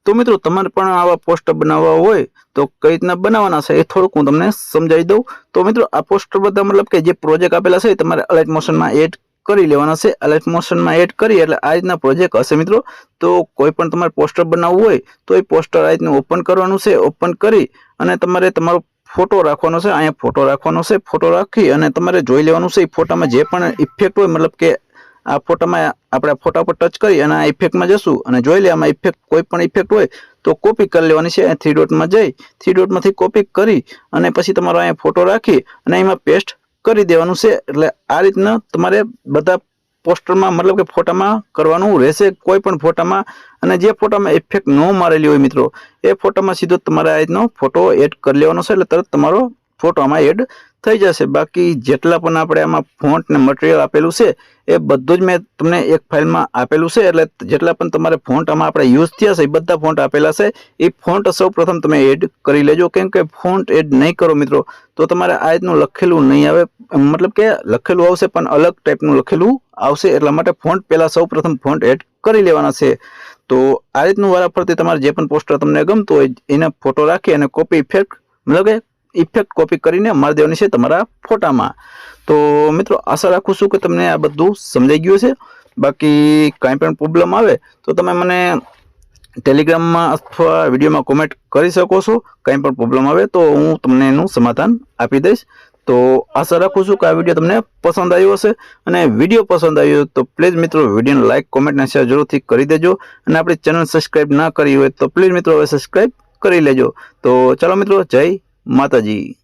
तो मित्रों तमारे पण आवा पोस्टर बनाववा होय तो कई रीतना बनाववाना छे ए थोड़ुंक हूँ तमने समजावी दऊं। तो मित्रों आ पोस्टर बधा मतलब के जे प्रोजेक्ट आपेला छे तमारे अलाइट मोशन में एड करी लेवाना छे। अलाइट मोशन में एड करी एटले आ रीतना प्रोजेक्ट हशे मित्रों। तो कोई पण तमारे पोस्टर बनाववुं होय तो ए पोस्टर आ रीतनु ओपन करवानुं छे। ओपन करी अने तमारे तमारो फोटो राखवानो छे। अहींया फोटो राखवानो छे। फोटो राखी अने तमारे जोई लेवानुं छे। फोटामां जे पण इफेक्ट होय मतलब के आ फोटा में आपणे फोटा पर टच करी अने आ इफेक्ट में जशुं अने जोई ले आमां इफेक्ट कोई पण इफेक्ट होय तो कॉपी कर लेवानी छे। थ्री डॉट में जई थ्री डॉट मांथी कॉपी करी अने पछी तमारो अहींया फोटो राखी अने एमां पेस्ट करी देवानुं छे। एटले आ रीतना तमारे बधा पोस्टर में मतलब के फोटा में करवानुं रहेशे। कोई पण फोटा में अने जे फोटा में इफेक्ट न मारेली होय मित्रों ए फोटा में सीधो तमारे आ रीतनो फोटो एड कर लेवानो छे। एटले तरत तमारो फोटो आमां एड थई जशे। बाकी जेटला पण आपणे आमां फोंट ने मटीरियल आपेलुं छे ए बधुं ज मैं तमने एक फाइल में आपेलुं छे। एटले जेटला पण तमारे फोंट आमां आपणे यूज थया छे ए बधा फोंट आपेला छे। ए फोंट सौ प्रथम तमे एड करी लेजो केम के फोंट एड नहीं करो मित्रों तो तमारे आ रीतनुं लखेलुं नहीं आवे। मतलब के लखेलुं आवशे पण अलग टाइपनुं लखेलुं आवशे। एटला माटे फोंट पहेला सौ प्रथम फोंट एड करी लेवाना छे। तो आ रीतनुं वाराफरती तमारे जे पण पोस्टर तमने गमतुं होय एना फोटो राखी अने कॉपी इफेक्ट मतलब के इफेक्ट कॉपी करीने मारी देवानी छे तमारा फोटामां। तो मित्रों आशा राखुं छुं के तमने आ बधुं समजाई गयुं छे। बाकी कांई पण प्रॉब्लम आवे तो तमे मने टेलिग्राम में अथवा विडियो में कॉमेंट करी शको छो। कई पण प्रॉब्लम आवे तो हूँ तमने एनुं समाधान आपी दईश। तो आशा राखुं छुं के आ विडियो तमने पसंद आव्यो हशे अने विडियो पसंद आव्यो तो प्लीज मित्रों विडियो ने लाइक कॉमेंट ने शेयर जरूरथी करी देजो। अने आपणी चेनल सब्सक्राइब ना करी होय तो प्लीज मित्रों सब्सक्राइब करी लेजो। तो चलो मित्रों जय माताजी।